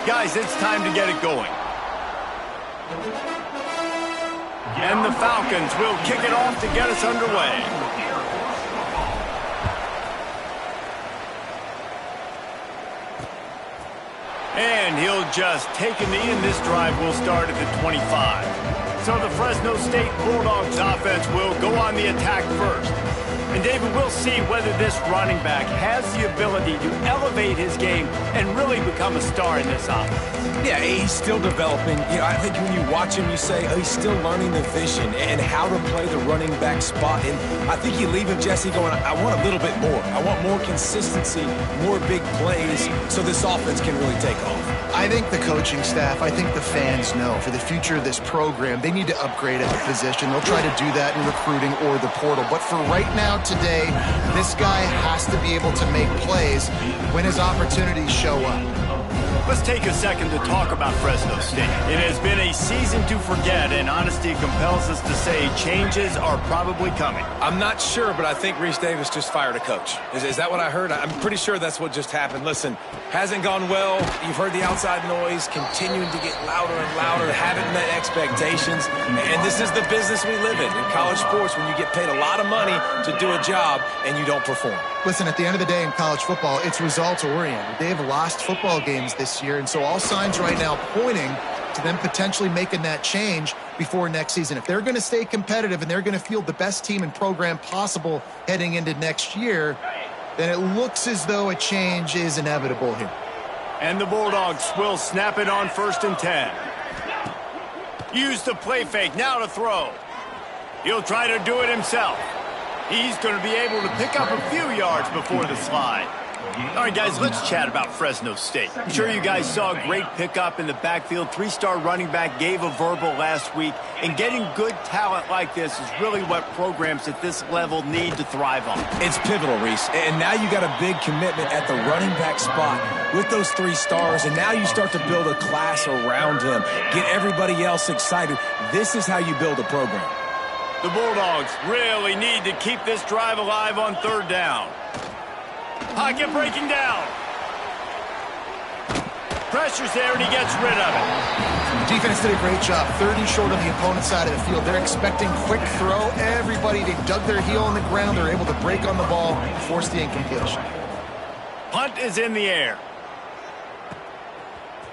Guys, it's time to get it going. And the Falcons will kick it off to get us underway. And he'll just take a knee, and this drive will start at the 25. So the Fresno State Bulldogs offense will go on the attack first. And David, we'll see whether this running back has the ability to elevate his game and really become a star in this offense. Yeah, he's still developing. You know, I think when you watch him, you say, oh, he's still learning the vision and how to play the running back spot. And I think you leave him, Jesse, going, I want a little bit more. I want more consistency, more big plays so this offense can really take off. I think the coaching staff, I think the fans know for the future of this program, they need to upgrade at the position. They'll try to do that in recruiting or the portal. But for right now, today, this guy has to be able to make plays when his opportunities show up. Let's take a second to talk about Fresno State. It has been a season to forget, and honesty compels us to say changes are probably coming. I'm not sure, but I think Reese Davis just fired a coach. Is that what I heard? I'm pretty sure that's what just happened. Listen, hasn't gone well. You've heard the outside noise continuing to get louder and louder, haven't met expectations. And this is the business we live in college sports, when you get paid a lot of money to do a job and you don't perform. Listen, at the end of the day in college football, it's results-oriented. They have lost football games this year, and so all signs right now pointing to them potentially making that change before next season. If they're going to stay competitive and they're going to field the best team and program possible heading into next year, then it looks as though a change is inevitable here. And the Bulldogs will snap it on 1st and 10. Use the play fake, now to throw. He'll try to do it himself. He's going to be able to pick up a few yards before the slide. All right, guys, let's chat about Fresno State. I'm sure you guys saw a great pickup in the backfield. 3-star running back gave a verbal last week. And getting good talent like this is really what programs at this level need to thrive on. It's pivotal, Reese. And now you got a big commitment at the running back spot with those 3 stars. And now you start to build a class around him. Get everybody else excited. This is how you build a program. The Bulldogs really need to keep this drive alive on 3rd down. Pocket breaking down. Pressure's there, and he gets rid of it. The defense did a great job. 30 short on the opponent's side of the field. They're expecting quick throw. Everybody, they dug their heel on the ground. They're able to break on the ball and force the incompletion. Punt is in the air.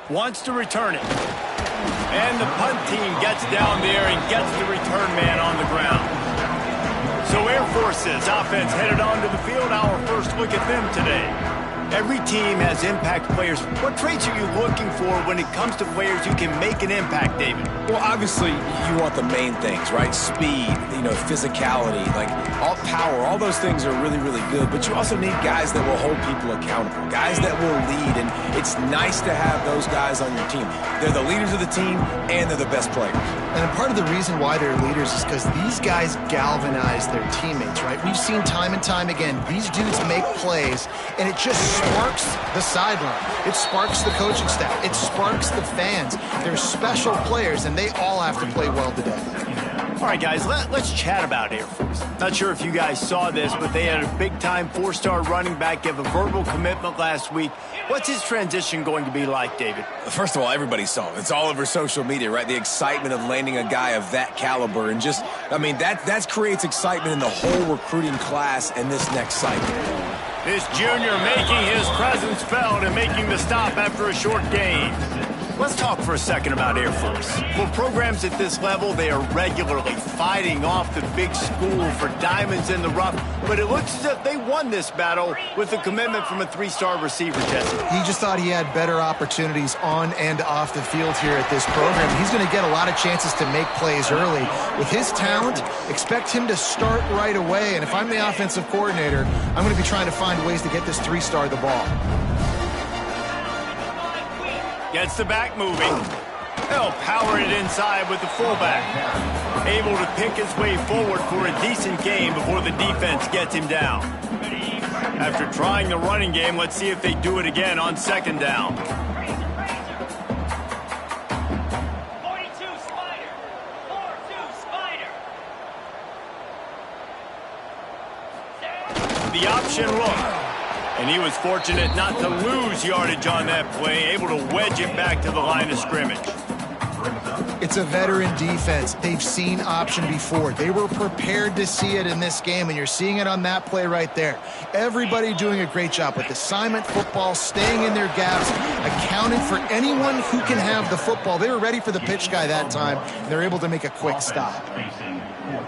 Wants to return it. And the punt team gets down there and gets the return man on the ground. So Air Force's offense headed onto the field. Our first look at them today. Every team has impact players. What traits are you looking for when it comes to players who can make an impact, David? Well, obviously, you want the main things, right? Speed, physicality, like all power, all those things are really, really good. But you also need guys that will hold people accountable, guys that will lead. And it's nice to have those guys on your team. They're the leaders of the team, and they're the best players. And part of the reason why they're leaders is because these guys galvanize their teammates, right? We've seen time and time again, these dudes make plays, and it just sparks the sideline. It sparks the coaching staff. It sparks the fans. They're special players, and they all have to play well today. All right, guys, let's chat about Air Force. Not sure if you guys saw this, but they had a big-time 4-star running back give a verbal commitment last week. What's his transition going to be like, David? First of all, everybody saw it. It's all over social media, right? The excitement of landing a guy of that caliber. And just, that creates excitement in the whole recruiting class and this next cycle. This junior making his presence felt and making the stop after a short gain. Let's talk for a second about Air Force. For programs at this level, they are regularly fighting off the big school for diamonds in the rough, but it looks as if they won this battle with a commitment from a 3-star receiver, Jesse. He just thought he had better opportunities on and off the field here at this program. He's going to get a lot of chances to make plays early. With his talent, expect him to start right away, and if I'm the offensive coordinator, I'm going to be trying to find ways to get this 3-star the ball. Gets the back moving. They'll power it inside with the fullback. Able to pick his way forward for a decent gain before the defense gets him down. After trying the running game, let's see if they do it again on 2nd down. 42 Spider. 4-2 Spider. The option look. And he was fortunate not to lose yardage on that play, able to wedge it back to the line of scrimmage. It's a veteran defense. They've seen option before. They were prepared to see it in this game, and you're seeing it on that play right there. Everybody doing a great job with assignment football, staying in their gaps, accounting for anyone who can have the football. They were ready for the pitch guy that time, and they're able to make a quick stop.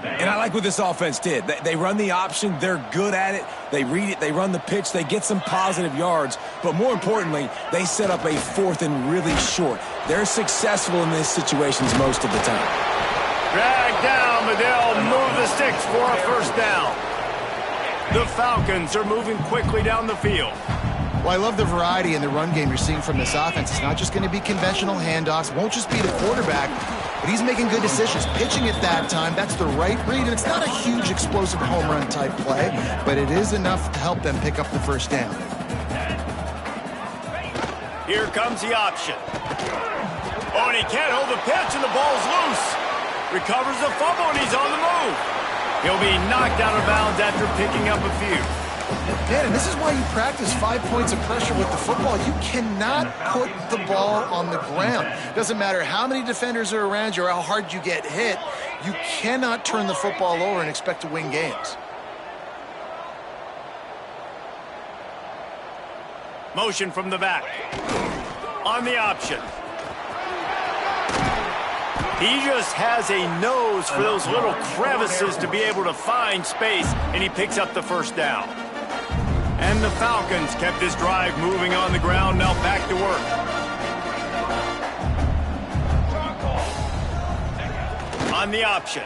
And I like what this offense did. They run the option. They're good at it. They read it. They run the pitch. They get some positive yards. But more importantly, they set up a fourth and really short. They're successful in these situations most of the time. Drag down, but they'll move the sticks for a first down. The Falcons are moving quickly down the field. Well, I love the variety in the run game you're seeing from this offense. It's not just going to be conventional handoffs. It won't just be the quarterback, but he's making good decisions. Pitching at that time, that's the right read, and it's not a huge explosive home run type play, but it is enough to help them pick up the first down. Here comes the option. Oh, and he can't hold the pitch, and the ball's loose. Recovers the fumble, and he's on the move. He'll be knocked out of bounds after picking up a few. Man, and this is why you practice 5 points of pressure with the football. You cannot put the ball on the ground. Doesn't matter how many defenders are around you or how hard you get hit. You cannot turn the football over and expect to win games. Motion from the back. On the option. He just has a nose for those little crevices to be able to find space, and he picks up the first down. And the Falcons kept this drive moving on the ground, now back to work. On the option.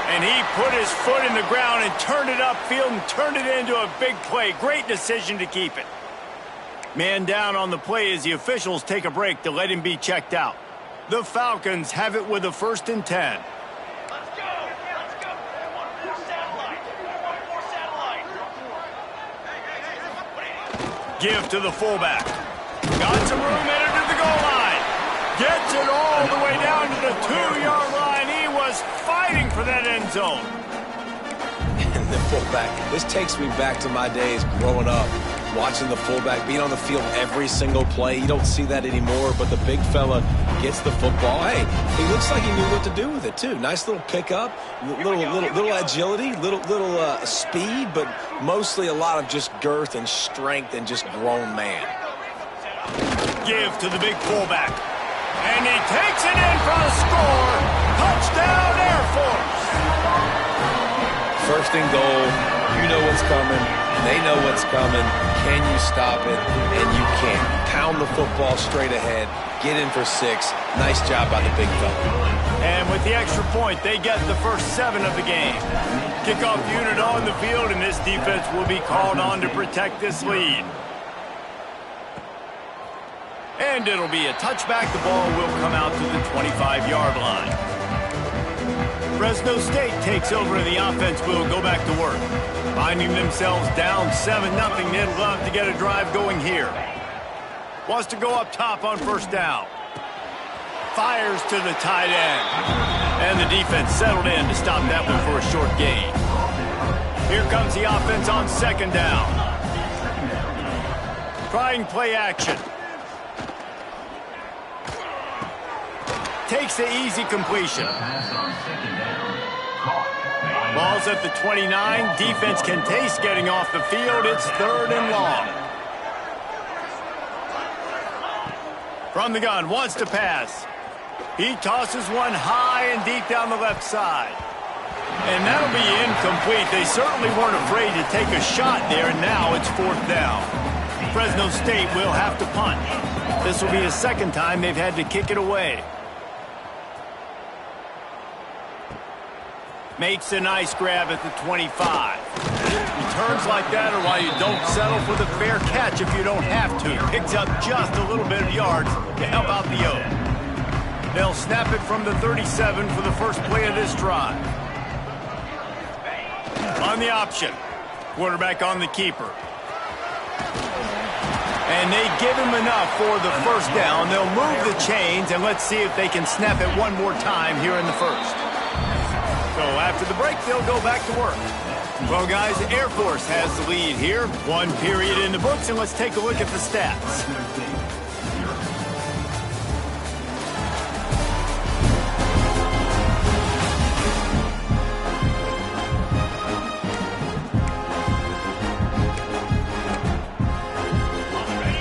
And he put his foot in the ground and turned it upfield and turned it into a big play. Great decision to keep it. Man down on the play as the officials take a break to let him be checked out. The Falcons have it with a 1st and 10. Let's go. Let's go. One more satellite. One more satellite. Give to the fullback. Got some room, headed to the goal line. Gets it all the way down to the 2-yard line. He was fighting for that end zone. And the fullback, this takes me back to my days growing up, watching the fullback being on the field every single play. You don't see that anymore, but the big fella gets the football. Hey, he looks like he knew what to do with it, too. Nice little pickup, little agility, little speed, but mostly a lot of just girth and strength and just grown man. Give to the big fullback. And he takes it in for a score. Touchdown, Air Force. 1st and goal. You know what's coming. They know what's coming. Can you stop it? And you can. Pound the football straight ahead. Get in for 6. Nice job by the big fella. And with the extra point, they get the first 7 of the game. Kickoff unit on the field, and this defense will be called on to protect this lead. And it'll be a touchback. The ball will come out to the 25-yard line. Fresno State takes over, and the offense will go back to work. Finding themselves down 7-0, they'd love to get a drive going here. Wants to go up top on 1st down. Fires to the tight end. And the defense settled in to stop that one for a short gain. Here comes the offense on 2nd down. Trying play action. Takes the easy completion. Ball's at the 29. Defense can taste getting off the field. It's 3rd and long. From the gun, wants to pass. He tosses one high and deep down the left side. And that'll be incomplete. They certainly weren't afraid to take a shot there, and now it's 4th down. Fresno State will have to punt. This will be the 2nd time they've had to kick it away. Makes a nice grab at the 25. Returns like that are why you don't settle for the fair catch if you don't have to. Picks up just a little bit of yards to help out the O. They'll snap it from the 37 for the first play of this drive. On the option. Quarterback on the keeper. And they give him enough for the 1st down. They'll move the chains, and let's see if they can snap it one more time here in the 1st. So after the break, they'll go back to work. Well, guys, Air Force has the lead here. 1 period in the books, and let's take a look at the stats.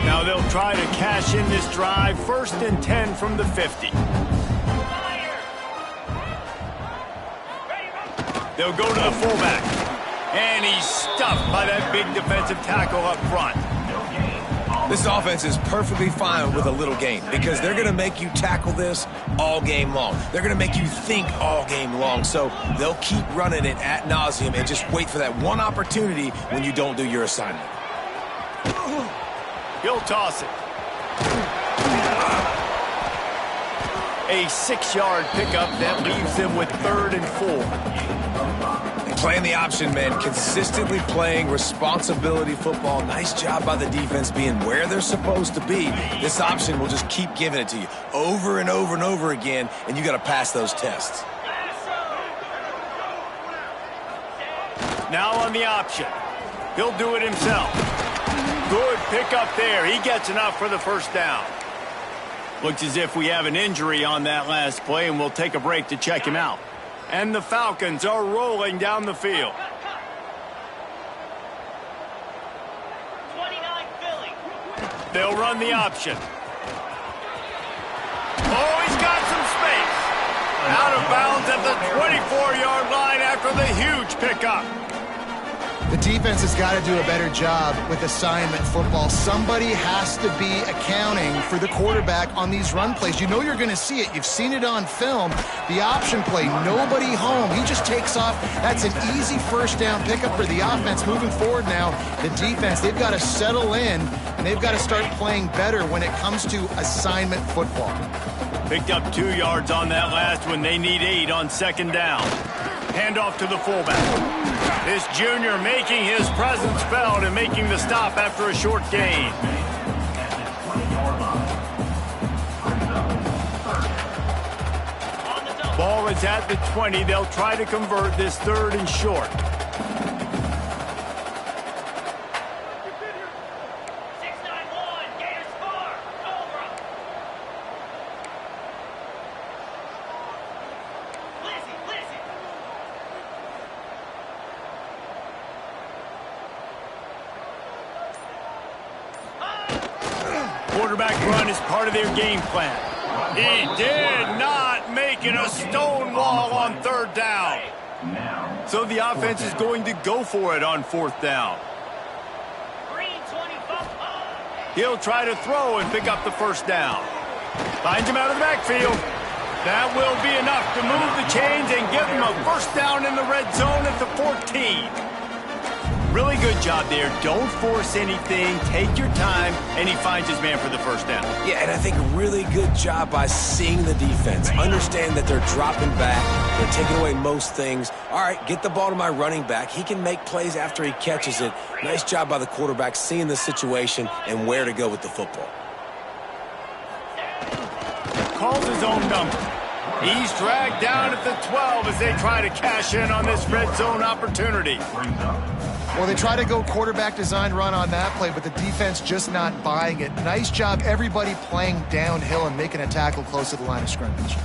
Now they'll try to cash in this drive. 1st and 10 from the 50. They'll go to the fullback. And he's stuffed by that big defensive tackle up front. This offense is perfectly fine with a little gain because they're going to make you tackle this all game long. They're going to make you think all game long. So they'll keep running it ad nauseum and just wait for that one opportunity when you don't do your assignment. He'll toss it. A 6-yard pickup that leaves them with 3rd and 4. Playing the option, man. Consistently playing responsibility football. Nice job by the defense being where they're supposed to be. This option will just keep giving it to you over and over and over again, and you got to pass those tests. Now on the option. He'll do it himself. Good pickup there. He gets enough for the 1st down. Looks as if we have an injury on that last play, and we'll take a break to check him out. And the Falcons are rolling down the field. 29 Philly. They'll run the option. Oh, he's got some space. Out of bounds at the 24-yard line after the huge pickup. The defense has got to do a better job with assignment football. Somebody has to be accounting for the quarterback on these run plays. You know you're going to see it. You've seen it on film. The option play, nobody home. He just takes off. That's an easy 1st down pickup for the offense. Moving forward now, the defense, they've got to settle in, and they've got to start playing better when it comes to assignment football. Picked up 2 yards on that last one. They need 8 on 2nd down. Handoff to the fullback. This junior making his presence felt and making the stop after a short gain. Ball is at the 20. They'll try to convert this 3rd and short. 691, Gators far. Over. Lizzie. Quarterback run is part of their game plan. He did not make it a stone wall on 3rd down. So the offense is going to go for it on 4th down. Green 25. He'll try to throw and pick up the 1st down. Finds him out of the backfield. That will be enough to move the chains and give him a 1st down in the red zone at the 14. Really good job there. Don't force anything. Take your time, and he finds his man for the 1st down. Yeah, and I think a really good job by seeing the defense. Understand that they're dropping back. They're taking away most things. All right, get the ball to my running back. He can make plays after he catches it. Nice job by the quarterback seeing the situation and where to go with the football. Calls his own number. He's dragged down at the 12 as they try to cash in on this red zone opportunity. Well, they try to go quarterback design run on that play, but the defense just not buying it. Nice job, everybody playing downhill and making a tackle close to the line of scrimmage.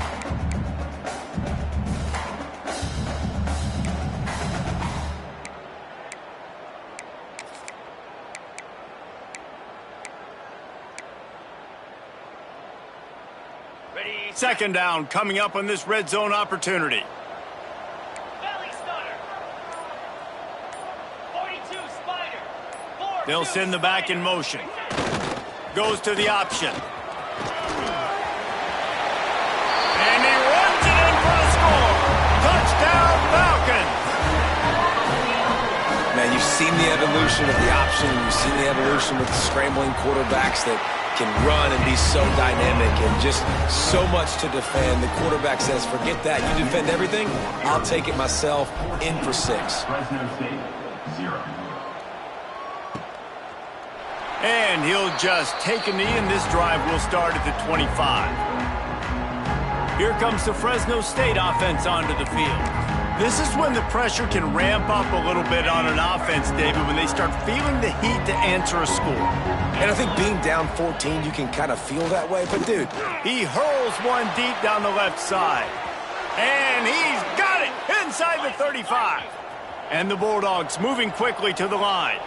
Ready. 2nd down coming up on this red zone opportunity. Valley Stunner. 42 Spider. 4. They'll send the back in motion. Goes to the option. And he runs it in for a score. Touchdown, Falcons. Man, you've seen the evolution of the option. You've seen the evolution with the scrambling quarterbacks that can run and be so dynamic and just so much to defend. The quarterback says, forget that. You defend everything, I'll take it myself. In for 6. Fresno State, 0. And he'll just take a knee, and this drive will start at the 25. Here comes the Fresno State offense onto the field. This is when the pressure can ramp up a little bit on an offense, David, when they start feeling the heat to answer a score. And I think being down 14, you can kind of feel that way. But, dude, he hurls one deep down the left side. And he's got it inside the 35. And the Bulldogs moving quickly to the line.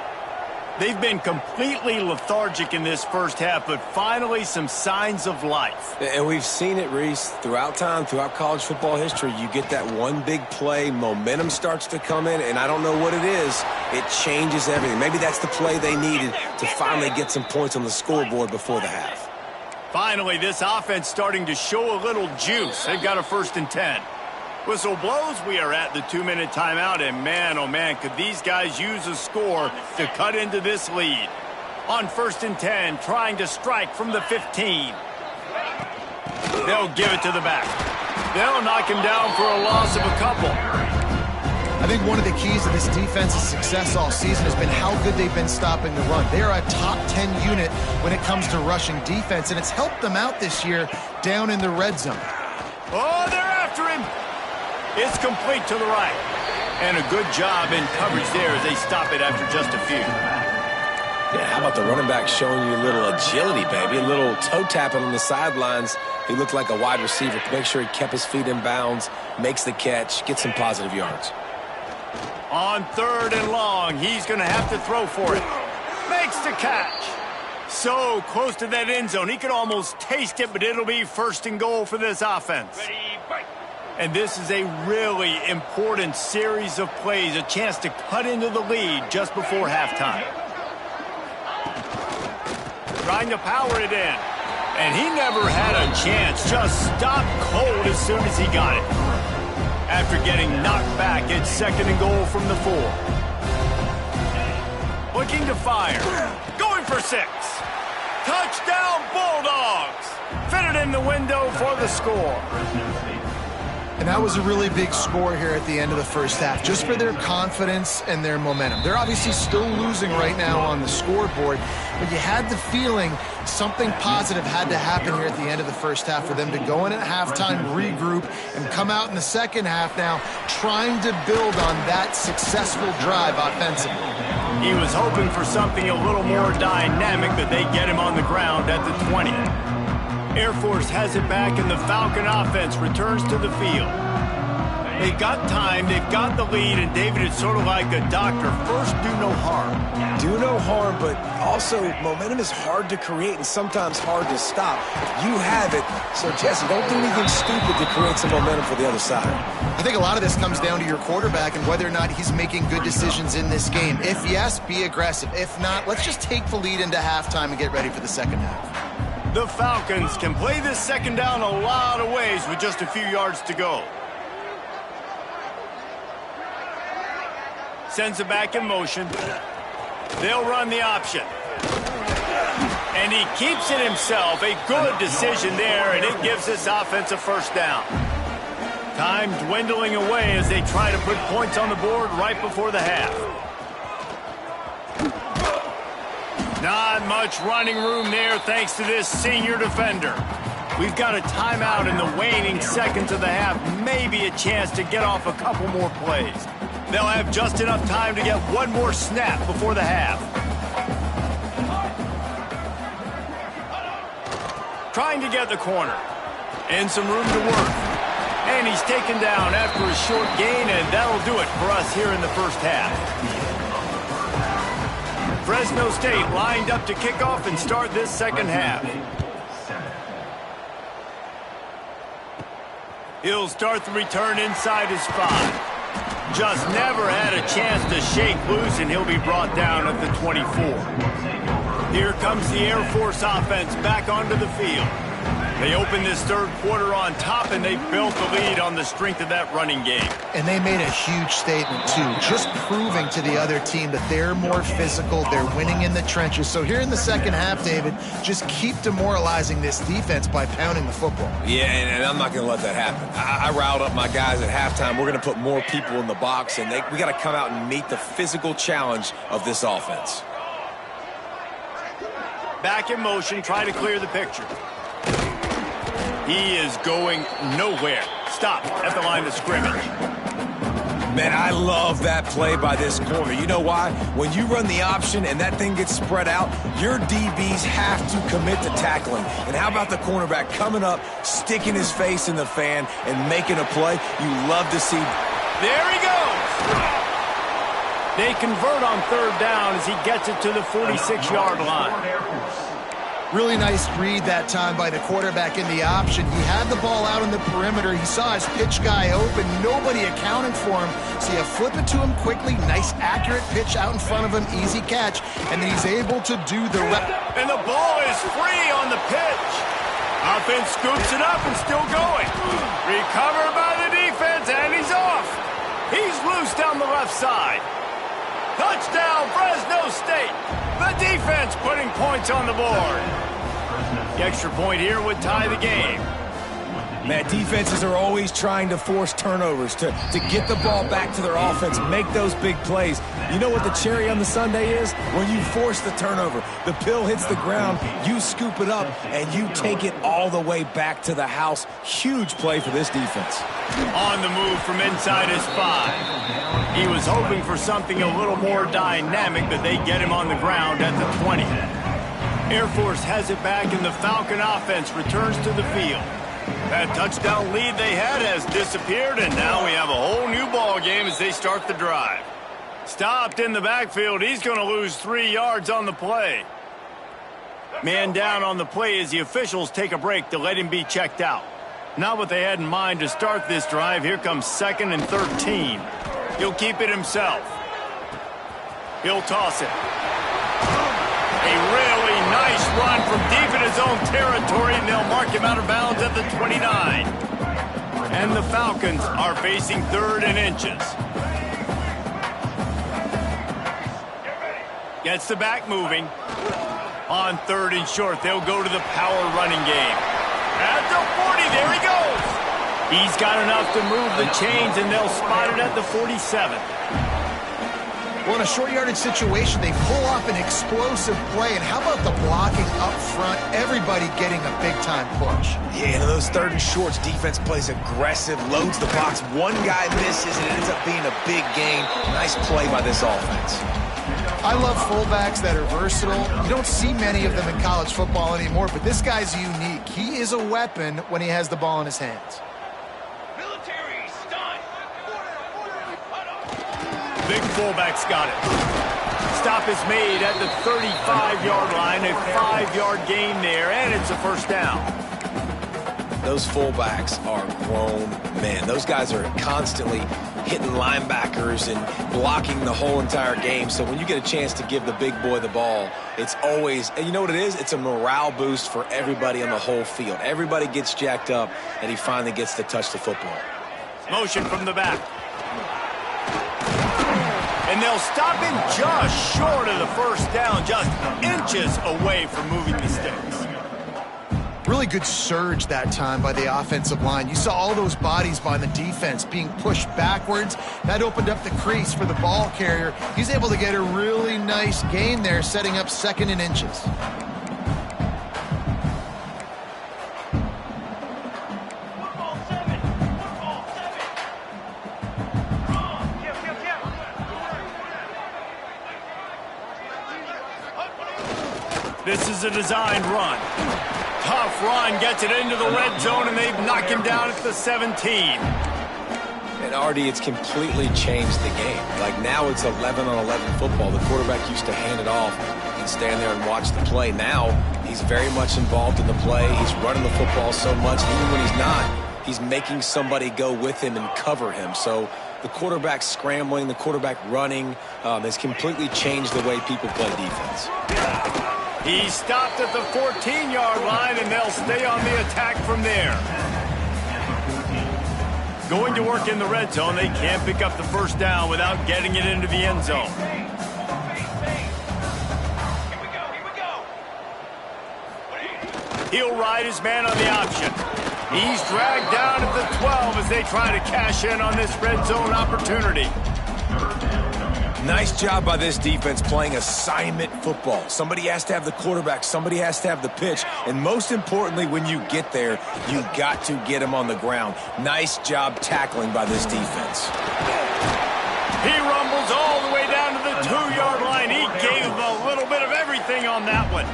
They've been completely lethargic in this first half, but finally some signs of life. And we've seen it, Reese, throughout time, throughout college football history. You get that one big play, momentum starts to come in, and I don't know what it is. It changes everything. Maybe that's the play they needed to finally get some points on the scoreboard before the half. Finally, this offense starting to show a little juice. They've got a 1st and 10. Whistle blows, we are at the 2-minute timeout, and man, oh man, could these guys use a score to cut into this lead. On 1st and 10, trying to strike from the 15. They'll give it to the back. They'll knock him down for a loss of a couple. I think one of the keys to this defense's success all season has been how good they've been stopping the run. They are a top 10 unit when it comes to rushing defense, and it's helped them out this year down in the red zone. Oh, they're after him. It's complete to the right. And a good job in coverage there as they stop it after just a few. Yeah, how about the running back showing you a little agility, baby? A little toe tapping on the sidelines. He looked like a wide receiver to make sure he kept his feet in bounds, makes the catch, gets some positive yards. On 3rd and long, he's going to have to throw for it. Makes the catch. So close to that end zone. He could almost taste it, but it'll be 1st and goal for this offense. Ready, fight. And this is a really important series of plays, a chance to cut into the lead just before halftime. Trying to power it in. And he never had a chance, just stopped cold as soon as he got it. After getting knocked back, it's 2nd and goal from the 4. Looking to fire. Going for 6. Touchdown Bulldogs! Fitted in the window for the score. And that was a really big score here at the end of the first half, just for their confidence and their momentum. They're obviously still losing right now on the scoreboard, but you had the feeling something positive had to happen here at the end of the first half for them to go in at halftime, regroup, and come out in the second half now trying to build on that successful drive offensively. He was hoping for something a little more dynamic, but they get him on the ground at the 20. Air Force has it back, and the Falcon offense returns to the field. They've got time, they've got the lead, and David, it's sort of like a doctor. First, do no harm. Do no harm, but also momentum is hard to create and sometimes hard to stop. You have it, so Jesse, don't do anything stupid to create some momentum for the other side. I think a lot of this comes down to your quarterback and whether or not he's making good decisions in this game. If yes, be aggressive. If not, let's just take the lead into halftime and get ready for the second half. The Falcons can play this second down a lot of ways with just a few yards to go. Sends it back in motion. They'll run the option. And he keeps it himself. A good decision there, and it gives this offense a 1st down. Time dwindling away as they try to put points on the board right before the half. Not much running room there thanks to this senior defender. We've got a timeout in the waning seconds of the half. Maybe a chance to get off a couple more plays. They'll have just enough time to get one more snap before the half. Trying to get the corner. And some room to work. And he's taken down after a short gain, and that'll do it for us here in the first half. Fresno State lined up to kick off and start this second half. He'll start the return inside his 5. Just never had a chance to shake loose, and he'll be brought down at the 24. Here comes the Air Force offense back onto the field. They open this third quarter on top, and they built the lead on the strength of that running game. And they made a huge statement, too, just proving to the other team that they're more physical, they're winning in the trenches. So here in the second half, David, just keep demoralizing this defense by pounding the football. Yeah, and I'm not going to let that happen. I riled up my guys at halftime. We're going to put more people in the box, and we got to come out and meet the physical challenge of this offense. Back in motion, try to clear the picture. He is going nowhere. Stop at the line of scrimmage. Man, I love that play by this corner. You know why? When you run the option and that thing gets spread out, your DBs have to commit to tackling. And how about the cornerback coming up, sticking his face in the fan, and making a play? You love to see. There he goes. They convert on third down as he gets it to the 46-yard line. Really nice read that time by the quarterback in the option. He had the ball out on the perimeter. He saw his pitch guy open. Nobody accounting for him. So you flip it to him quickly. Nice, accurate pitch out in front of him. Easy catch. And then he's able to do the rest. And the ball is free on the pitch. Offense scoops it up and still going. Recovered by the defense, and he's off. He's loose down the left side. Touchdown, Fresno State. The defense putting points on the board. The extra point here would tie the game. Man, defenses are always trying to force turnovers to get the ball back to their offense, make those big plays. You know what the cherry on the sundae is? When you force the turnover, the pill hits the ground, you scoop it up, and you take it all the way back to the house. Huge play for this defense. On the move from inside his 5. He was hoping for something a little more dynamic, but they get him on the ground at the 20. Air Force has it back, and the Falcon offense returns to the field. That touchdown lead they had has disappeared, and now we have a whole new ball game as they start the drive. Stopped in the backfield. He's going to lose 3 yards on the play. Man down on the play as the officials take a break to let him be checked out. Not what they had in mind to start this drive. Here comes 2nd and 13. He'll keep it himself. He'll toss it. A really nice run from deep in his own territory, and they'll mark him out of bounds at the 29. And the Falcons are facing 3rd and inches. Gets the back moving. On 3rd and short, they'll go to the power running game. At the 40, there he goes. He's got enough to move the chains, and they'll spot it at the 47. Well, in a short yardage situation, they pull off an explosive play. And how about the blocking up front? Everybody getting a big-time push. Yeah, and those 3rd and shorts, defense plays aggressive, loads the box. One guy misses, and it ends up being a big gain. Nice play by this offense. I love fullbacks that are versatile. You don't see many of them in college football anymore, but this guy's unique. He is a weapon when he has the ball in his hands. Big fullback's got it. Stop is made at the 35-yard line. A 5-yard gain there, and it's a first down. Those fullbacks are grown men. Those guys are constantly hitting linebackers and blocking the whole entire game. So when you get a chance to give the big boy the ball, it's always, and you know what it is? It's a morale boost for everybody on the whole field. Everybody gets jacked up, and he finally gets to touch the football. Motion from the back. And they'll stop him just short of the first down, just inches away from moving the sticks. Really good surge that time by the offensive line. You saw all those bodies by the defense being pushed backwards. That opened up the crease for the ball carrier. He's able to get a really nice gain there, setting up 2nd and inches. This is a designed run. Tough run, gets it into the red zone, and they've knocked him down at the 17. And Artie, it's completely changed the game. Like now it's 11-on-11 football. The quarterback used to hand it off and stand there and watch the play. Now he's very much involved in the play. He's running the football so much. Even when he's not, he's making somebody go with him and cover him. So the quarterback scrambling, the quarterback running has completely changed the way people play defense. He stopped at the 14-yard line, and they'll stay on the attack from there. Going to work in the red zone. They can't pick up the first down without getting it into the end zone. He'll ride his man on the option. He's dragged down at the 12 as they try to cash in on this red zone opportunity. Nice job by this defense playing assignment football. Somebody has to have the quarterback. Somebody has to have the pitch. And most importantly, when you get there, you got to get him on the ground. Nice job tackling by this defense. He rumbles all the way down to the 2-yard line. He gave a little bit of everything on that one.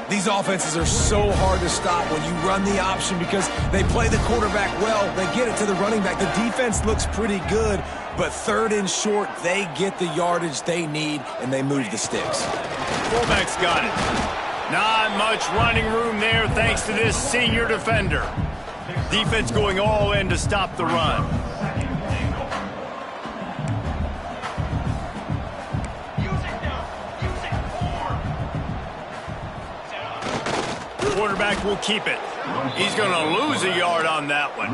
These offenses are so hard to stop when you run the option because they play the quarterback well. They get it to the running back. The defense looks pretty good, but third and short, they get the yardage they need, and they move the sticks. Fullback's got it. Not much running room there thanks to this senior defender. Defense going all in to stop the run. Quarterback will keep it. He's going to lose a yard on that one.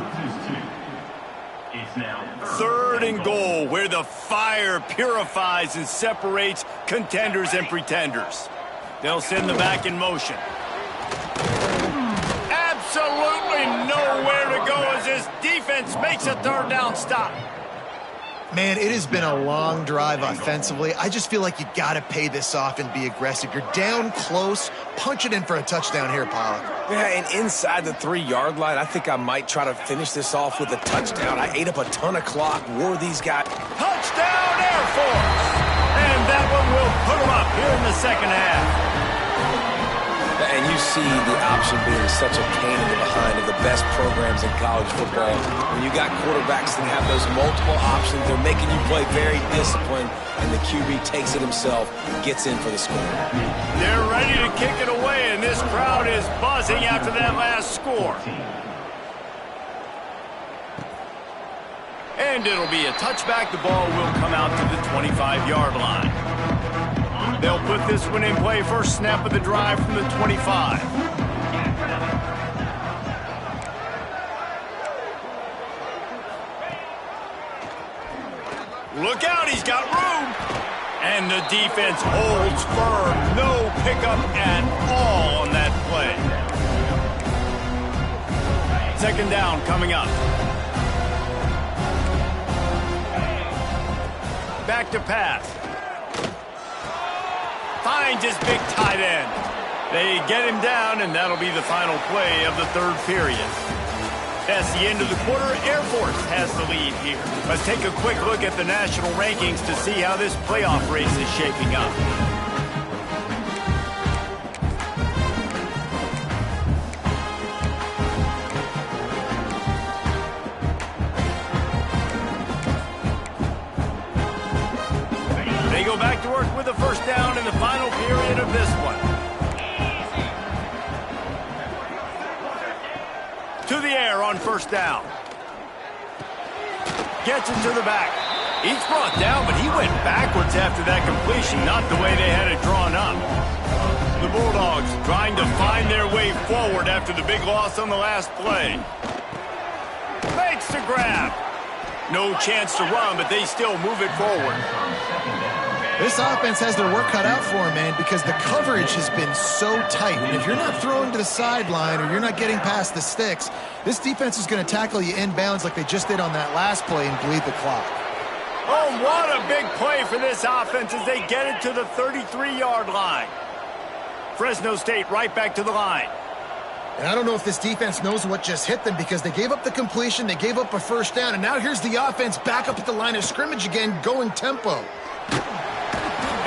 Third and goal, where the fire purifies and separates contenders and pretenders. They'll send the back in motion. Absolutely nowhere to go as this defense makes a third down stop. Man, it has been a long drive offensively. I just feel like you got to pay this off and be aggressive. You're down close. Punch it in for a touchdown here, Pollock. Yeah, and inside the 3-yard line, I think I might try to finish this off with a touchdown. I ate up a ton of clock, wore these guys. Touchdown, Air Force! And that one will put them up here in the second half. And you see the option being such a pain in the behind of the best programs in college football. When you got quarterbacks that have those multiple options, they're making you play very disciplined, and the QB takes it himself, gets in for the score. They're ready to kick it away, and this crowd is buzzing after that last score. And it'll be a touchback. The ball will come out to the 25-yard line. They'll put this one in play. First snap of the drive from the 25. Look out, he's got room. And the defense holds firm. No pickup at all on that play. Second down coming up. Back to pass. Finds his big tight end. They get him down, and that'll be the final play of the third period. That's the end of the quarter. Air Force has the lead here. Let's take a quick look at the national rankings to see how this playoff race is shaping up. They go back to work with the first down in the final period of this one. To the air on first down. Gets it to the back. He's brought down, but he went backwards after that completion, not the way they had it drawn up. The Bulldogs trying to find their way forward after the big loss on the last play. Makes the grab. No chance to run, but they still move it forward. This offense has their work cut out for them, man, because the coverage has been so tight. And if you're not throwing to the sideline or you're not getting past the sticks, this defense is going to tackle you inbounds like they just did on that last play and bleed the clock. Oh, what a big play for this offense as they get it to the 33-yard line. Fresno State right back to the line. And I don't know if this defense knows what just hit them because they gave up the completion, they gave up a first down, and now here's the offense back up at the line of scrimmage again, going tempo.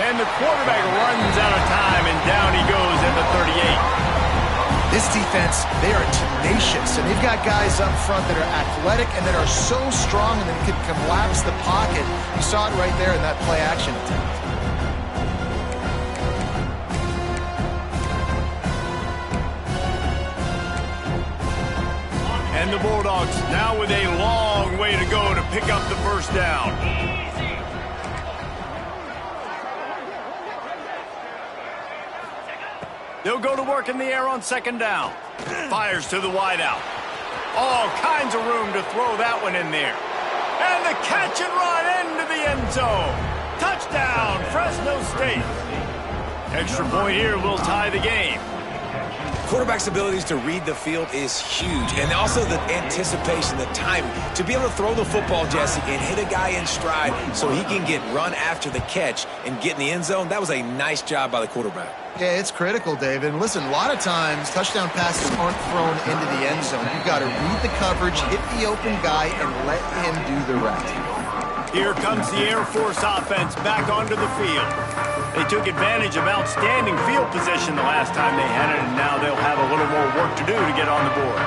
And the quarterback runs out of time, and down he goes at the 38. This defense, they are tenacious, and they've got guys up front that are athletic and that are so strong and that can collapse the pocket. You saw it right there in that play-action attempt. And the Bulldogs now with a long way to go to pick up the first down. They'll go to work in the air on second down. Fires to the wideout. All kinds of room to throw that one in there. And the catch and run into the end zone. Touchdown, Fresno State. Extra point here will tie the game. Quarterback's abilities to read the field is huge, and also the anticipation, the timing. To be able to throw the football, Jesse, and hit a guy in stride so he can get run after the catch and get in the end zone, that was a nice job by the quarterback. Yeah, it's critical, David. And listen, a lot of times touchdown passes aren't thrown into the end zone. You've got to read the coverage, hit the open guy, and let him do the rest. Here comes the Air Force offense back onto the field. They took advantage of outstanding field position the last time they had it, and now they'll have a little more work to do to get on the board.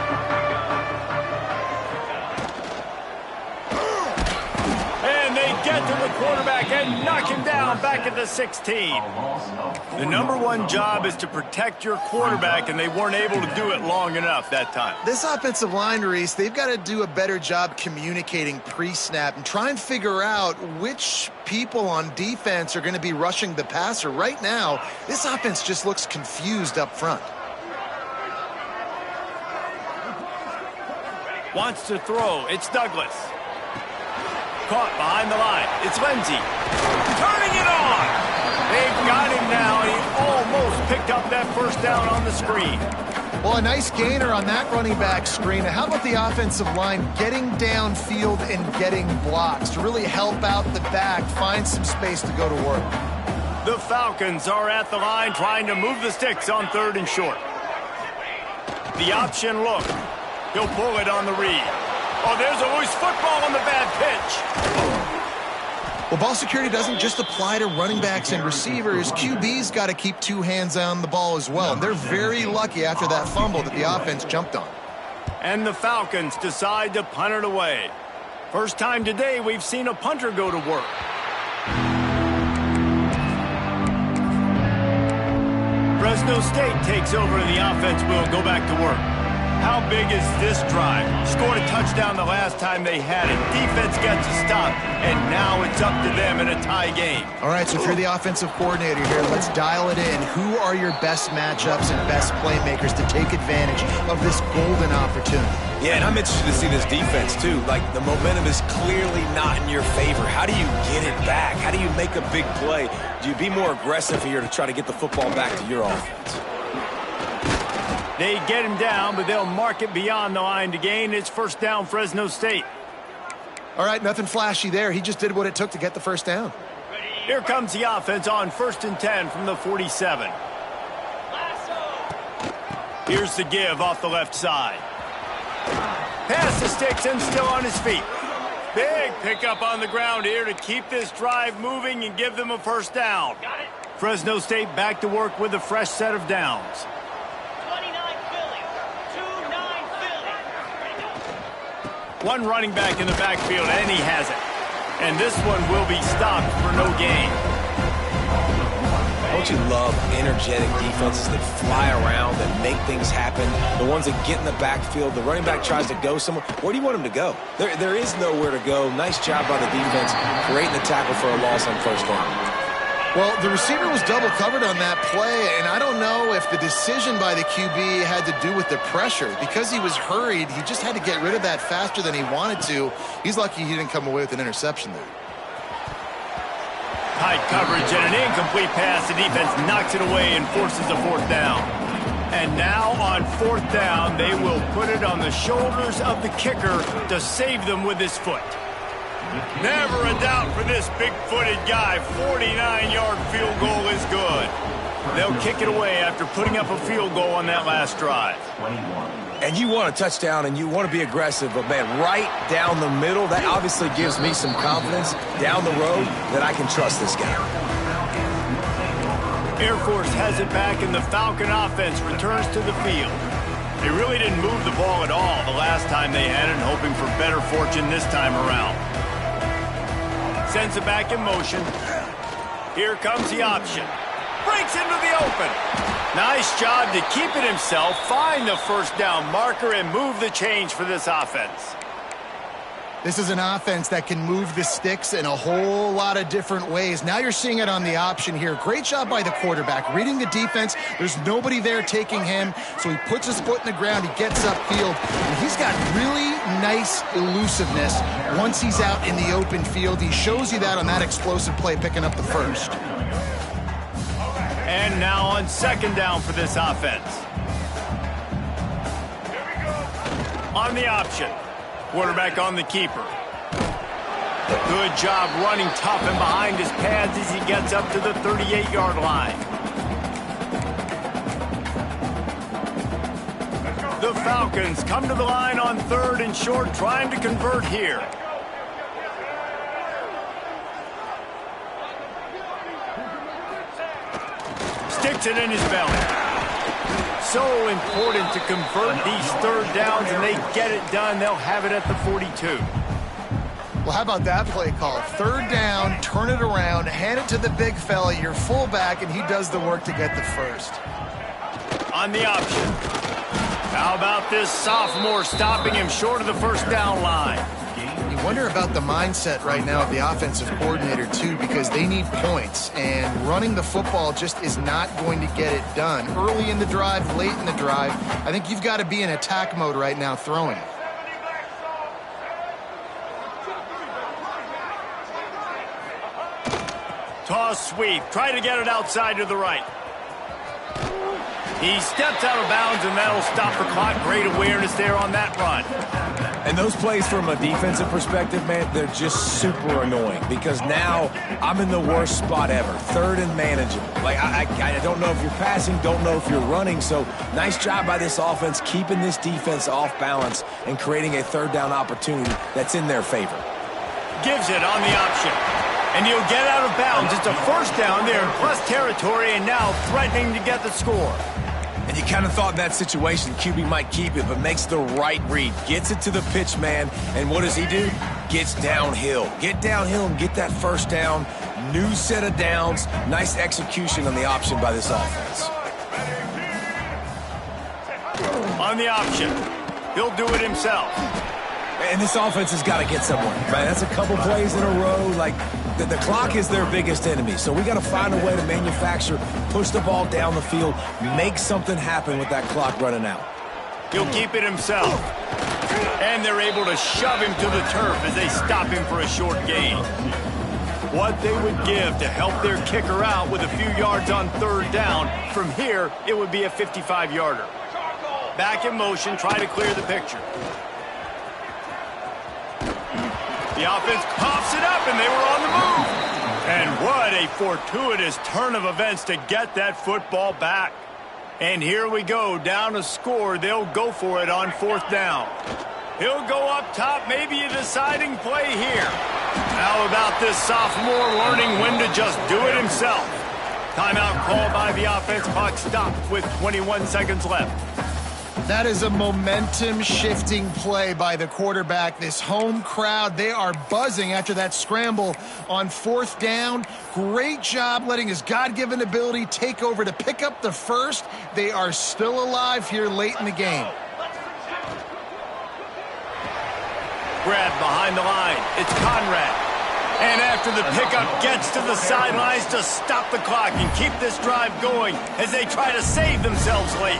And they get to the quarterback and knock him down back at the 16. The number one job is to protect your quarterback, and they weren't able to do it long enough that time. This offensive line, Reese, they've got to do a better job communicating pre-snap and try and figure out which people on defense are going to be rushing the passer. Right now, this offense just looks confused up front. Wants to throw. It's Douglas. Caught behind the line. It's Lindsey. Turning it on. They've got him now, and he almost picked up that first down on the screen. Well, a nice gainer on that running back screen. How about the offensive line getting downfield and getting blocks to really help out the back, find some space to go to work? The Falcons are at the line trying to move the sticks on 3rd and short. The option look. He'll pull it on the read. Oh, there's a loose football on the bad pitch. Well, ball security doesn't just apply to running backs and receivers. QB's got to keep 2 hands on the ball as well. And they're very lucky after that fumble that the offense jumped on. And the Falcons decide to punt it away. First time today we've seen a punter go to work. Fresno State takes over and the offense will go back to work. How big is this drive? Scored a touchdown the last time they had it. Defense gets a stop, and now it's up to them in a tie game. All right, so if you're the offensive coordinator here, let's dial it in. Who are your best matchups and best playmakers to take advantage of this golden opportunity? Yeah, and I'm interested to see this defense, too. Like, the momentum is clearly not in your favor. How do you get it back? How do you make a big play? Do you be more aggressive here to try to get the football back to your offense? They get him down, but they'll mark it beyond the line to gain. It's first down, Fresno State. All right, nothing flashy there. He just did what it took to get the first down. Here comes the offense on 1st and 10 from the 47. Here's the give off the left side. Pass the sticks and still on his feet. Big pickup on the ground here to keep this drive moving and give them a first down. Fresno State back to work with a fresh set of downs. One running back in the backfield, and he has it. And this one will be stopped for no gain. Don't you love energetic defenses that fly around, that make things happen? The ones that get in the backfield, the running back tries to go somewhere. Where do you want him to go? There is nowhere to go. Nice job by the defense, creating the tackle for a loss on first down. Well, the receiver was double covered on that play, and I don't know if the decision by the QB had to do with the pressure. Because he was hurried, he just had to get rid of that faster than he wanted to. He's lucky he didn't come away with an interception there. Tight coverage and an incomplete pass. The defense knocks it away and forces a 4th down. And now on 4th down, they will put it on the shoulders of the kicker to save them with his foot. Never a doubt for this big-footed guy. 49-yard field goal is good. They'll kick it away after putting up a field goal on that last drive. And you want a touchdown and you want to be aggressive, but man, right down the middle, that obviously gives me some confidence down the road that I can trust this guy. Air Force has it back and the Falcon offense returns to the field. They really didn't move the ball at all the last time they had it, hoping for better fortune this time around. Sends it back in motion. Here comes the option. Breaks into the open. Nice job to keep it himself, find the first down marker, and move the change for this offense. This is an offense that can move the sticks in a whole lot of different ways. Now you're seeing it on the option here. Great job by the quarterback. Reading the defense, there's nobody there taking him, so he puts his foot in the ground, he gets upfield, and he's got really nice elusiveness once he's out in the open field. He shows you that on that explosive play, picking up the first. And now on 2nd down for this offense. On the option. Quarterback on the keeper. Good job running tough and behind his pads as he gets up to the 38-yard line. The Falcons come to the line on 3rd and short, trying to convert here. puts it in his belly. So important to convert these third downs, and they get it done. They'll have it at the 42. Well, how about that play call? Third down, turn it around, hand it to the big fella, your fullback, and he does the work to get the first. On the option. How about this sophomore stopping him short of the first down line? You wonder about the mindset right now of the offensive coordinator, too, because they need points, and running the football just is not going to get it done. Early in the drive, late in the drive, I think you've got to be in attack mode right now throwing. Toss sweep. Try to get it outside to the right. He steps out of bounds, and that'll stop the clock. Great awareness there on that run. And those plays from a defensive perspective, man, they're just super annoying because now I'm in the worst spot ever. Third and manageable. Like, I don't know if you're passing, don't know if you're running. So nice job by this offense keeping this defense off balance and creating a third down opportunity that's in their favor. Gives it on the option. And he'll get out of bounds. It's a first down there in plus territory, and now threatening to get the score. And you kind of thought in that situation QB might keep it, but makes the right read. Gets it to the pitch man, and what does he do? Gets downhill. Get downhill and get that first down. New set of downs. Nice execution on the option by this offense. On the option. He'll do it himself. And this offense has got to get somewhere, right? That's a couple plays in a row. Like, the clock is their biggest enemy. So we got to find a way to manufacture, push the ball down the field, make something happen with that clock running out. He'll keep it himself. And they're able to shove him to the turf as they stop him for a short gain. What they would give to help their kicker out with a few yards on third down. From here, it would be a 55-yarder. Back in motion, try to clear the picture. The offense pops it up, and they were on the move. And what a fortuitous turn of events to get that football back. And here we go, down a score. They'll go for it on fourth down. He'll go up top, maybe a deciding play here. How about this sophomore learning when to just do it himself? Timeout called by the offense. Clock stopped with 21 seconds left. That is a momentum-shifting play by the quarterback. This home crowd, they are buzzing after that scramble on fourth down. Great job letting his God-given ability take over to pick up the first. They are still alive here late in the game. Grab behind the line. It's Conrad. And after the pickup gets to the sidelines to stop the clock and keep this drive going as they try to save themselves late.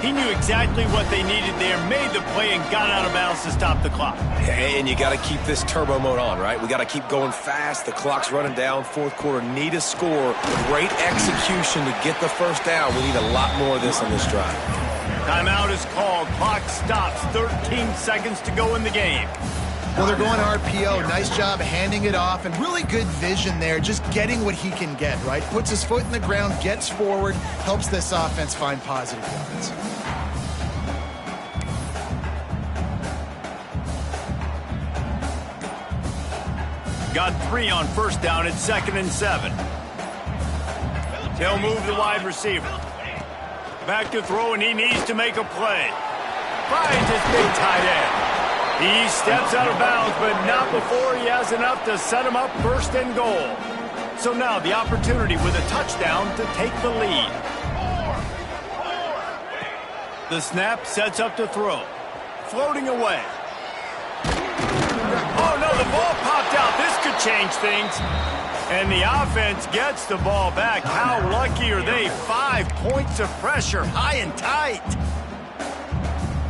He knew exactly what they needed there, made the play, and got out of bounds to stop the clock. And you got to keep this turbo mode on, right? We got to keep going fast. The clock's running down. Fourth quarter, need a score. Great execution to get the first down. We need a lot more of this on this drive. Timeout is called. Clock stops. 13 seconds to go in the game. Well, they're going RPO. Nice job handing it off, and really good vision there, just getting what he can get, right? Puts his foot in the ground, gets forward, helps this offense find positive yards. Got 3 on first down at 2nd and 7. He'll move the wide receiver. Back to throw, and he needs to make a play. Finds his big tight end. He steps out of bounds, but not before he has enough to set him up first and goal. So now the opportunity with a touchdown to take the lead. The snap sets up to throw. Floating away. Oh, no, the ball popped out. This could change things. And the offense gets the ball back. How lucky are they? 5 points of pressure, high and tight.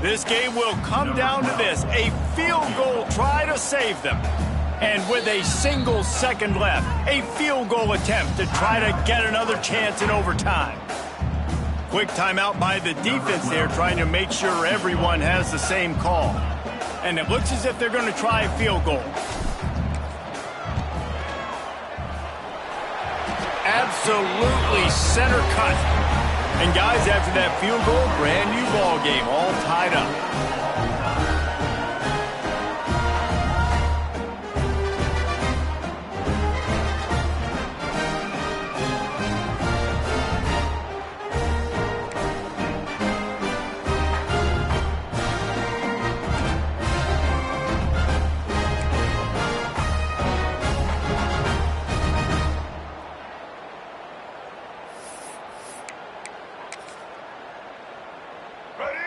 This game will come down to this, a field goal try to save them. And with a single second left, a field goal attempt to try to get another chance in overtime. Quick timeout by the defense there, trying to make sure everyone has the same call. And it looks as if they're going to try a field goal. Absolutely center cut. And guys, after that field goal, brand new ball game, all tied up.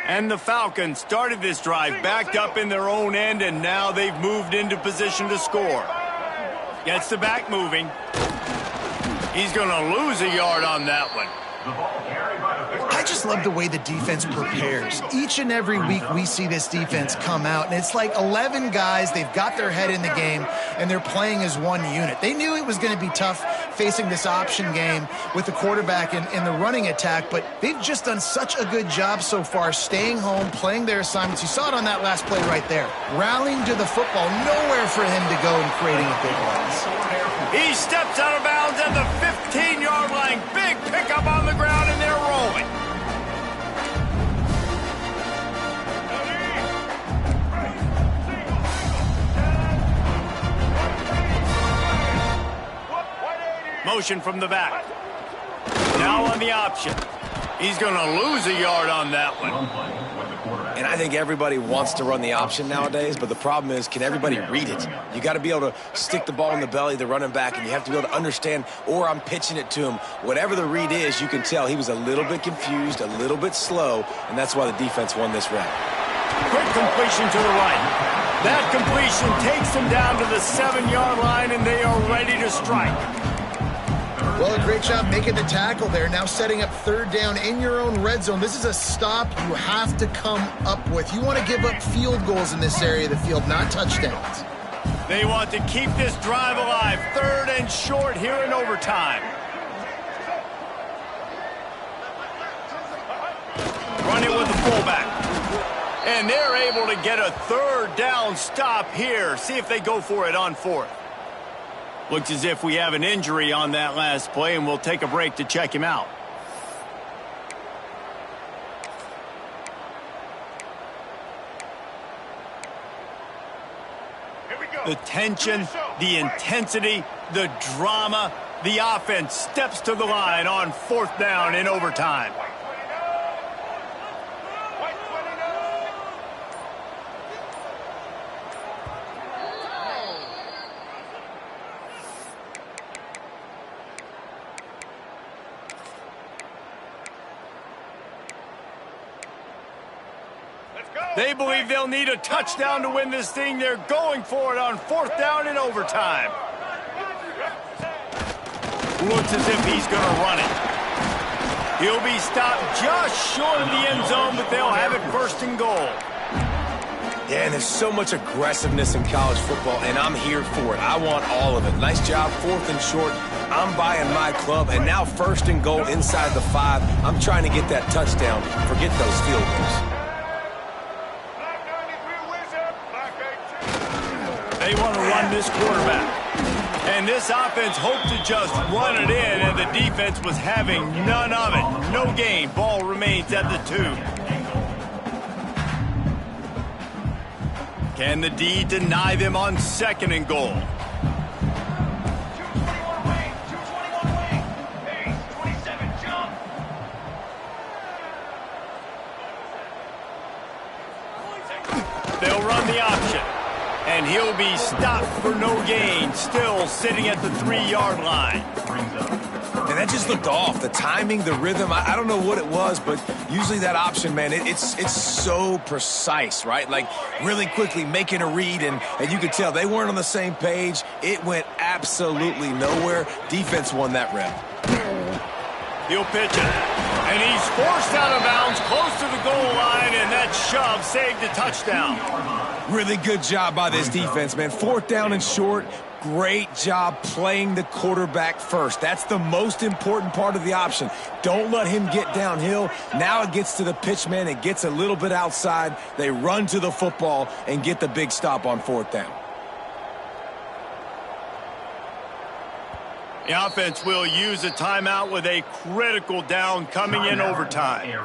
And the Falcons started this drive backed up in their own end, and now they've moved into position to score. Gets the back moving. He's going to lose a yard on that one. I just love the way the defense prepares. Each and every week we see this defense come out, and it's like 11 guys. They've got their head in the game, and they're playing as one unit. They knew it was going to be tough facing this option game with the quarterback and the running attack, but they've just done such a good job so far staying home, playing their assignments. You saw it on that last play right there. Rallying to the football, nowhere for him to go and creating a big loss. He steps out of bounds at the 15-yard line. Big pickup on the ground, and they're rolling. Motion from the back. Now on the option. He's going to lose a yard on that one. And I think everybody wants to run the option nowadays, but the problem is, can everybody read it? You got to be able to stick the ball in the belly of the running back, and you have to be able to understand, or I'm pitching it to him. Whatever the read is, you can tell he was a little bit confused, a little bit slow, and that's why the defense won this round. Quick completion to the right. That completion takes them down to the 7-yard line, and they are ready to strike. Well, a great job making the tackle there. Now setting up third down in your own red zone. This is a stop you have to come up with. You want to give up field goals in this area of the field, not touchdowns. They want to keep this drive alive. Third and short here in overtime. Run it with the fullback. And they're able to get a third down stop here. See if they go for it on fourth. Looks as if we have an injury on that last play, and we'll take a break to check him out. Here we go. The tension, the intensity, the drama, the offense steps to the line on fourth down in overtime. They believe they'll need a touchdown to win this thing. They're going for it on fourth down in overtime. Looks as if he's going to run it. He'll be stopped just short of the end zone, but they'll have it first and goal. Yeah, and there's so much aggressiveness in college football, and I'm here for it. I want all of it. Nice job, fourth and short. I'm buying my club, and now first and goal inside the 5. I'm trying to get that touchdown. Forget those field goals. They want to run this quarterback. And this offense hoped to just run it in, and the defense was having none of it. No gain. Ball remains at the 2. Can the D deny them on second and goal? 221 wing. 221 wing. Hey, 27 jump. They'll run the option. And he'll be stopped for no gain, still sitting at the 3-yard line. And that just looked off. The timing, the rhythm, I don't know what it was, but usually that option, man, it's so precise, right? Like really quickly making a read, and you could tell they weren't on the same page. It went absolutely nowhere. Defense won that rep. He'll pitch it. And he's forced out of bounds close to the goal line, and that shove saved a touchdown. Really good job by this defense, man. Fourth down and short. Great job playing the quarterback first. That's the most important part of the option. Don't let him get downhill. Now it gets to the pitch man. It gets a little bit outside. They run to the football and get the big stop on fourth down. The offense will use a timeout with a critical down coming in overtime.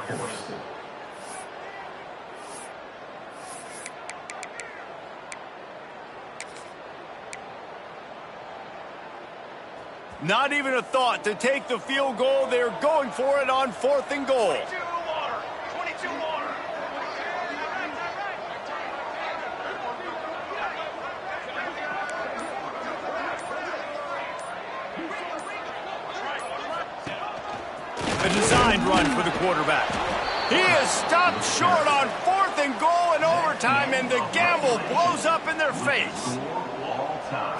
Not even a thought to take the field goal. They're going for it on fourth and goal. 22 water. 22 water. A designed run for the quarterback. He is stopped short on 4th and goal in overtime, and the gamble blows up in their face.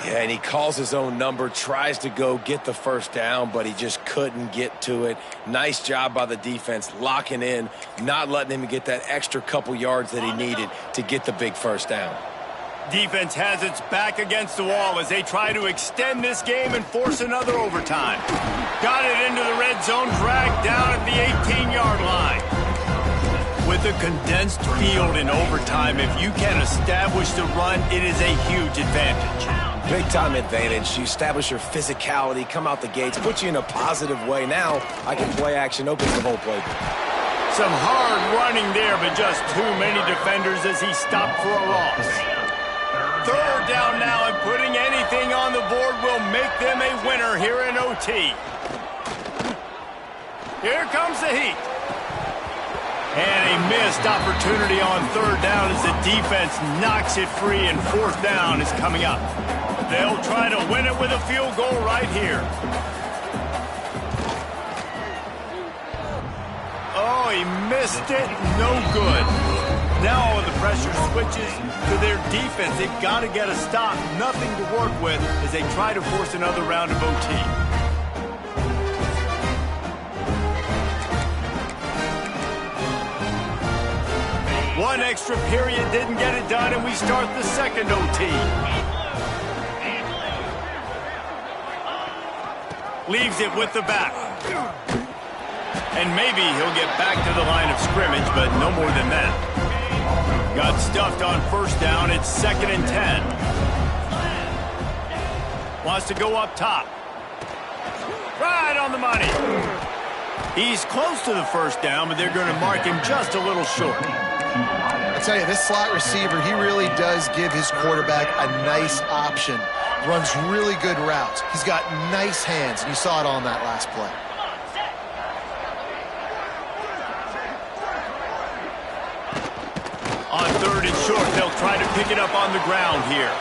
Yeah, and he calls his own number, tries to go get the first down, but he just couldn't get to it. Nice job by the defense, locking in, not letting him get that extra couple yards that he needed to get the big first down. Defense has its back against the wall as they try to extend this game and force another overtime. Got it into the red zone, dragged down at the 18-yard line. With a condensed field in overtime, if you can establish the run, it is a huge advantage. Big-time advantage. You establish your physicality, come out the gates, put you in a positive way. Now I can play action, opens the whole playbook. Some hard running there, but just too many defenders as he stopped for a loss. 3rd down now, and putting anything on the board will make them a winner here in OT. Here comes the heat. And a missed opportunity on 3rd down as the defense knocks it free, and 4th down is coming up. They'll try to win it with a field goal right here. Oh, he missed it. No good. Now all of the pressure switches to their defense. They've got to get a stop. Nothing to work with as they try to force another round of OT. One extra period didn't get it done, and we start the second OT. Leaves it with the back. And maybe he'll get back to the line of scrimmage, but no more than that. Got stuffed on 1st down. It's 2nd and 10. Wants to go up top. Right on the money. He's close to the 1st down, but they're going to mark him just a little short. I tell you, this slot receiver, he really does give his quarterback a nice option. Runs really good routes. He's got nice hands, and you saw it on that last play. On 3rd and short, they'll try to pick it up on the ground here.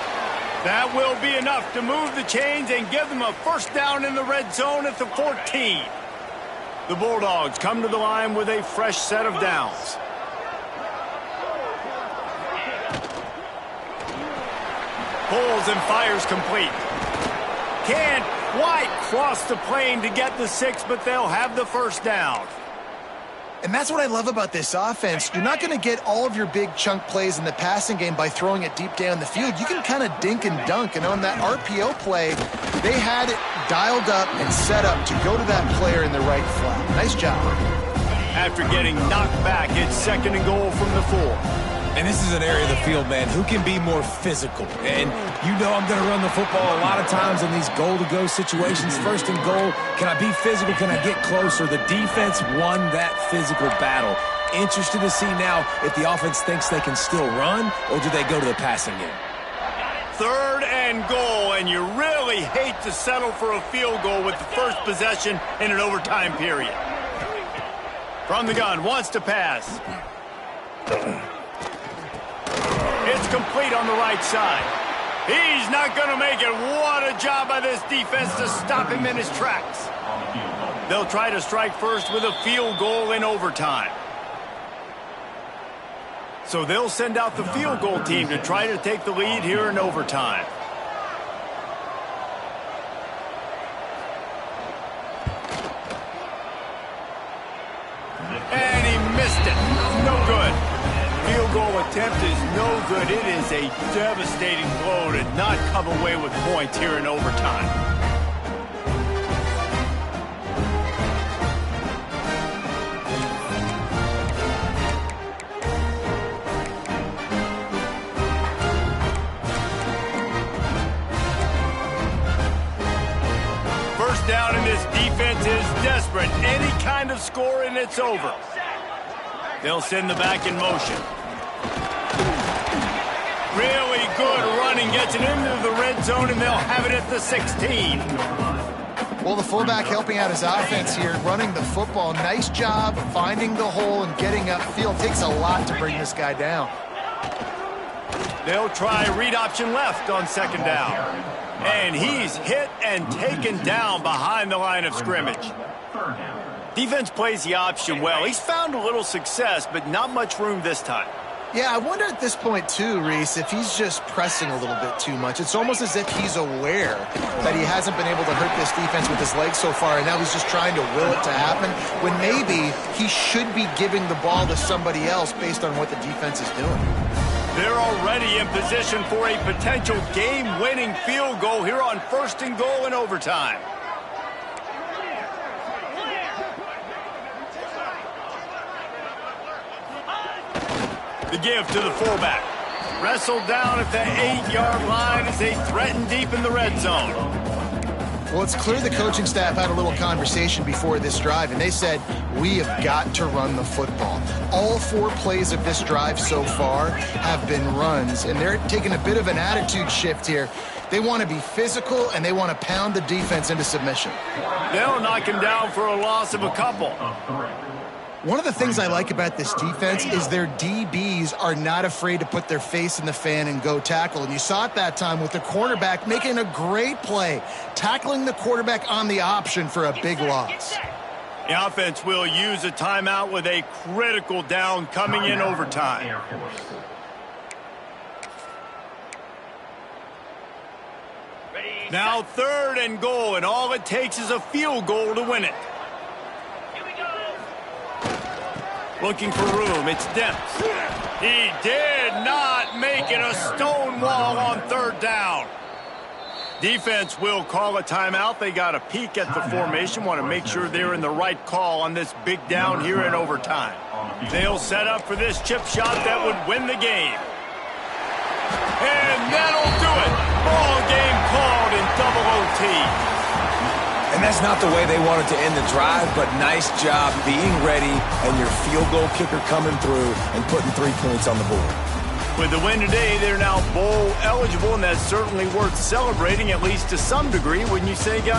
That will be enough to move the chains and give them a 1st down in the red zone at the 14. The Bulldogs come to the line with a fresh set of downs. Pulls and fires complete. Can't quite cross the plane to get the 6, but they'll have the 1st down. And that's what I love about this offense. You're not going to get all of your big chunk plays in the passing game by throwing it deep down the field. You can kind of dink and dunk. And on that RPO play, they had it dialed up and set up to go to that player in the right flat. Nice job. After getting knocked back, it's 2nd and goal from the 4. And this is an area of the field, man, who can be more physical. And you know I'm going to run the football a lot of times in these goal-to-go situations. 1st and goal, can I be physical? Can I get closer? The defense won that physical battle. Interested to see now if the offense thinks they can still run, or do they go to the passing game? 3rd and goal, and you really hate to settle for a field goal with the first possession in an overtime period. From the gun, wants to pass. It's complete on the right side. He's not going to make it. What a job by this defense to stop him in his tracks. They'll try to strike first with a field goal in overtime. So they'll send out the field goal team to try to take the lead here in overtime. And he missed it. No good. Field goal attempt is no good. It is a devastating blow to not come away with points here in overtime. First down, and this defense is desperate. Any kind of score and it's over. They'll send the back in motion. Really good running, gets it into the red zone, and they'll have it at the 16. Well, the fullback helping out his offense here, running the football. Nice job finding the hole and getting upfield. Takes a lot to bring this guy down. They'll try read option left on 2nd down. And he's hit and taken down behind the line of scrimmage. Defense plays the option well. He's found a little success, but not much room this time. Yeah, I wonder at this point, too, Reese, if he's just pressing a little bit too much. It's almost as if he's aware that he hasn't been able to hurt this defense with his legs so far, and now he's just trying to will it to happen, when maybe he should be giving the ball to somebody else based on what the defense is doing. They're already in position for a potential game-winning field goal here on 1st and goal in overtime. The give to the fullback. Wrestled down at the 8-yard line as they threaten deep in the red zone. Well, it's clear the coaching staff had a little conversation before this drive, and they said, we have got to run the football. All 4 plays of this drive so far have been runs, and they're taking a bit of an attitude shift here. They want to be physical, and they want to pound the defense into submission. They'll knock him down for a loss of a couple. One of the things I like about this defense is their DBs are not afraid to put their face in the fan and go tackle. And you saw it that time with the cornerback making a great play, tackling the quarterback on the option for a big loss. The offense will use a timeout with a critical down coming in overtime. Now 3rd and goal, and all it takes is a field goal to win it. Looking for room, it's Demps. He did not make it a stone wall on 3rd down. Defense will call a timeout. They got a peek at the formation, want to make sure they're in the right call on this big down here in overtime. They'll set up for this chip shot that would win the game. And that'll do it. Ball game called in double OT. And that's not the way they wanted to end the drive, but nice job being ready and your field goal kicker coming through and putting 3 points on the board. With the win today, they're now bowl eligible, and that's certainly worth celebrating, at least to some degree, wouldn't you say, guys?